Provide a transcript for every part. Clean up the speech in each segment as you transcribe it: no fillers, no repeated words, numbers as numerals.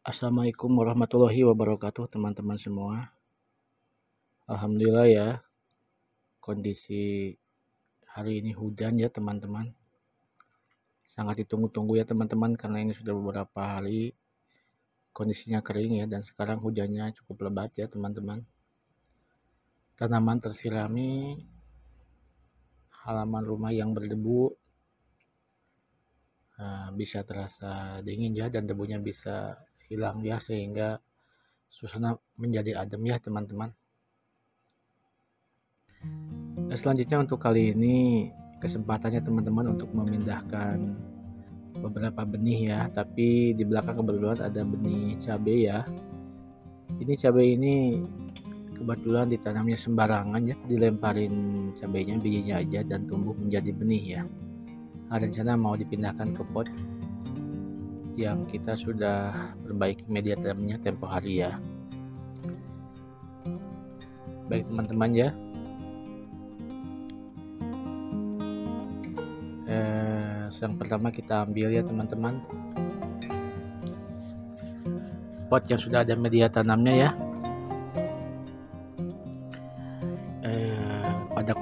Assalamualaikum warahmatullahi wabarakatuh teman-teman semua. Alhamdulillah ya, kondisi hari ini hujan ya teman-teman. Sangat ditunggu-tunggu ya teman-teman, karena ini sudah beberapa hari kondisinya kering ya, dan sekarang hujannya cukup lebat ya teman-teman. Tanaman tersirami, halaman rumah yang berdebu bisa terasa dingin ya, dan debunya bisa hilang ya, sehingga suasana menjadi adem ya teman-teman. Selanjutnya untuk kali ini kesempatannya teman-teman untuk memindahkan beberapa benih ya, tapi di belakang kebetulan ada benih cabai ya. Ini cabai ini kebetulan ditanamnya sembarangan ya, dilemparin cabainya, bijinya aja, dan tumbuh menjadi benih ya. Rencana mau dipindahkan ke pot yang kita sudah perbaiki media tanamnya tempo hari ya. Baik teman-teman ya, yang pertama kita ambil ya teman-teman pot yang sudah ada media tanamnya ya. Pada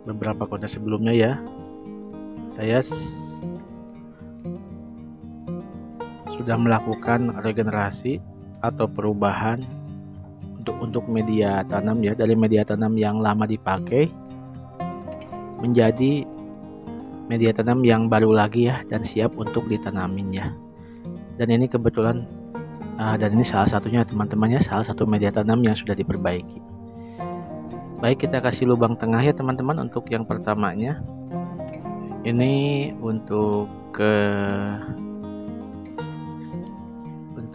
beberapa konten sebelumnya ya, saya sudah melakukan regenerasi atau perubahan untuk media tanam ya, dari media tanam yang lama dipakai menjadi media tanam yang baru lagi ya, dan siap untuk ditanamin ya. Dan ini kebetulan dan ini salah satunya teman-teman ya, salah satu media tanam yang sudah diperbaiki. Baik, kita kasih lubang tengah ya teman-teman untuk yang pertamanya. Ini untuk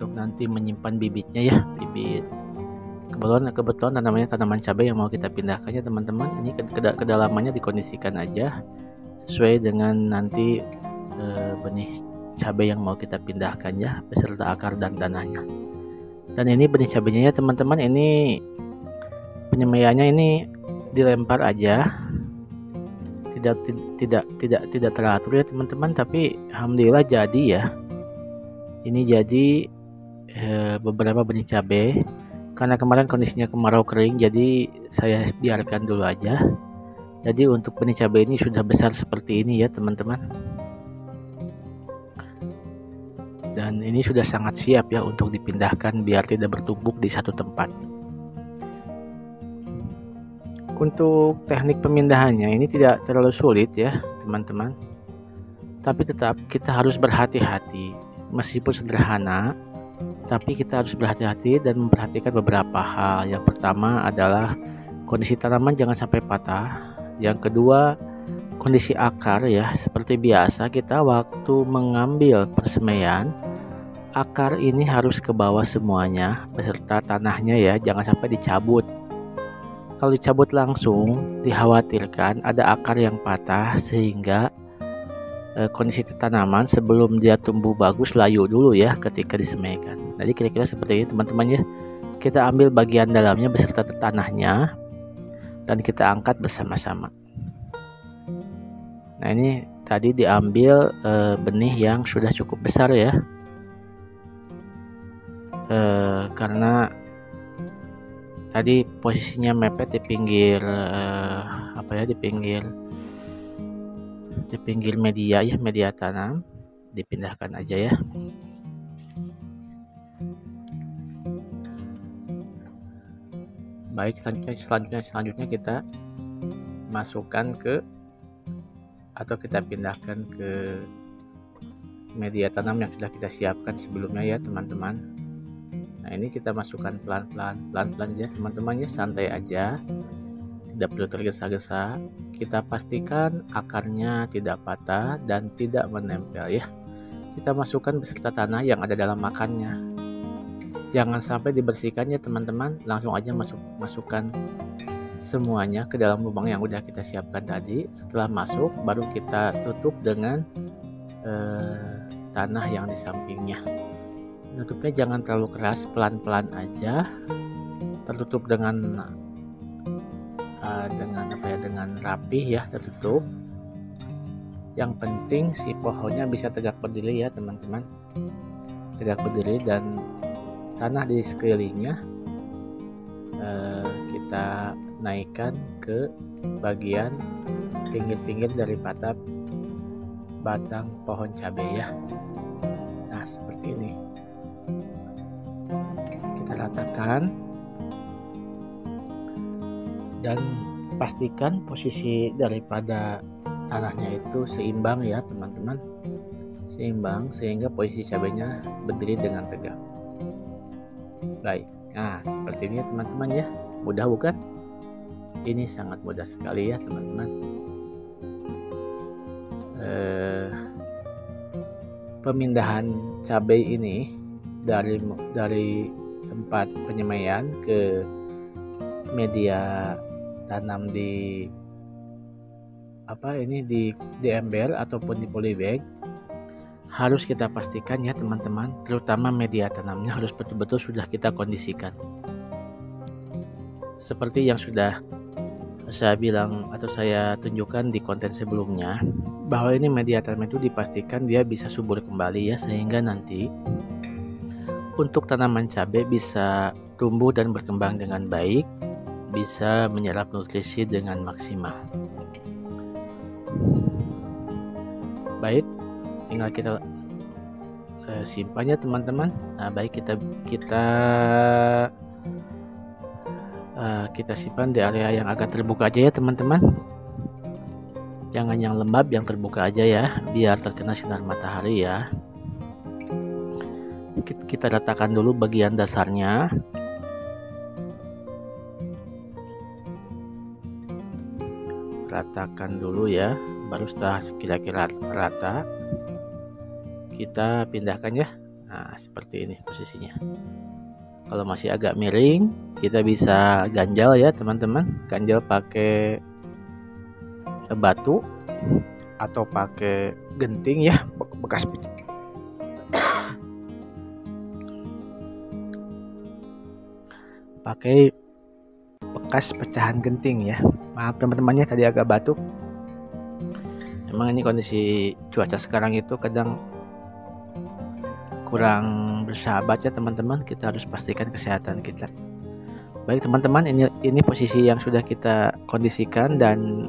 nanti menyimpan bibitnya ya, bibit. Kebetulan namanya tanaman cabai yang mau kita pindahkan ya teman-teman. Ini kedalamannya dikondisikan aja sesuai dengan nanti benih cabai yang mau kita pindahkan ya, beserta akar dan tanahnya. Dan ini benih cabainya ya teman-teman, ini penyemaiannya ini dilempar aja, tidak teratur ya teman-teman, tapi alhamdulillah jadi ya. Ini jadi beberapa benih cabai, karena kemarin kondisinya kemarau kering, jadi saya biarkan dulu aja. Jadi untuk benih cabai ini sudah besar seperti ini ya teman-teman, dan ini sudah sangat siap ya untuk dipindahkan biar tidak bertumpuk di satu tempat. Untuk teknik pemindahannya ini tidak terlalu sulit ya teman-teman, tapi tetap kita harus berhati-hati. Meskipun sederhana, tapi kita harus berhati-hati dan memperhatikan beberapa hal. Yang pertama adalah kondisi tanaman jangan sampai patah. Yang kedua, kondisi akar ya. Seperti biasa kita waktu mengambil persemaian, akar ini harus ke bawah semuanya beserta tanahnya ya, jangan sampai dicabut. Kalau dicabut langsung, dikhawatirkan ada akar yang patah, sehingga kondisi tanaman sebelum dia tumbuh bagus layu dulu ya ketika disemaikan. Jadi kira-kira seperti ini teman-teman ya. Kita ambil bagian dalamnya beserta tanahnya dan kita angkat bersama-sama. Nah, ini tadi diambil benih yang sudah cukup besar ya, karena tadi posisinya mepet di pinggir di pinggir media ya, media tanam. Dipindahkan aja ya. Baik, selanjutnya kita masukkan atau kita pindahkan ke media tanam yang sudah kita siapkan sebelumnya ya teman-teman. Nah, ini kita masukkan pelan-pelan ya teman-teman ya, santai aja, tidak perlu tergesa-gesa. Kita pastikan akarnya tidak patah dan tidak menempel ya. Kita masukkan beserta tanah yang ada dalam makannya. Jangan sampai dibersihkan ya teman-teman, langsung aja masukkan semuanya ke dalam lubang yang udah kita siapkan tadi. Setelah masuk, baru kita tutup dengan tanah yang di sampingnya. Tutupnya jangan terlalu keras, pelan-pelan aja. Tertutup dengan rapih ya, tertutup. Yang penting si pohonnya bisa tegak berdiri ya teman-teman. tegak berdiri, dan tanah di sekelilingnya kita naikkan ke bagian pinggir-pinggir daripada batang pohon cabai ya. Nah, seperti ini. Kita ratakan dan pastikan posisi daripada tanahnya itu seimbang ya teman-teman. Seimbang sehingga posisi cabainya berdiri dengan tegak. Baik. Nah, seperti ini ya teman-teman ya. Mudah bukan? Ini sangat mudah sekali ya teman-teman. Pemindahan cabai ini dari tempat penyemaian ke media tanam di ember ataupun di polybag harus kita pastikan ya teman-teman, terutama media tanamnya harus betul-betul sudah kita kondisikan. Seperti yang sudah saya bilang atau saya tunjukkan di konten sebelumnya, bahwa ini media tanam itu dipastikan dia bisa subur kembali ya, sehingga nanti untuk tanaman cabai bisa tumbuh dan berkembang dengan baik, bisa menyerap nutrisi dengan maksimal. Baik, tinggal kita simpan ya teman-teman. Nah, baik kita simpan di area yang agak terbuka aja ya teman-teman. Jangan yang lembab, yang terbuka aja ya, biar terkena sinar matahari ya. Kita ratakan dulu bagian dasarnya. Ratakan dulu ya, baru setelah kira-kira rata kita pindahkan ya. Nah, seperti ini posisinya. Kalau masih agak miring, kita bisa ganjal ya teman-teman. Ganjal pakai batu atau pakai genting ya, bekas pakai bekas pecahan genting ya. Maaf teman-temannya, tadi agak batuk. Emang ini kondisi cuaca sekarang itu kadang kurang bersahabat ya teman-teman. Kita harus pastikan kesehatan kita. Baik teman-teman, ini posisi yang sudah kita kondisikan dan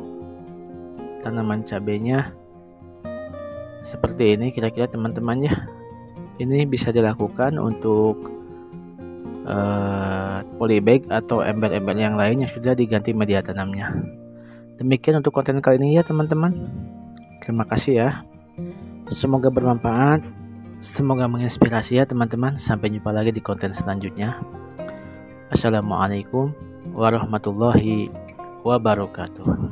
tanaman cabainya seperti ini kira-kira teman-teman ya. Ini bisa dilakukan untuk polybag atau ember-ember yang lain yang sudah diganti media tanamnya. Demikian untuk konten kali ini ya teman-teman. Terima kasih ya. Semoga bermanfaat, semoga menginspirasi ya teman-teman. Sampai jumpa lagi di konten selanjutnya. Assalamualaikum warahmatullahi wabarakatuh.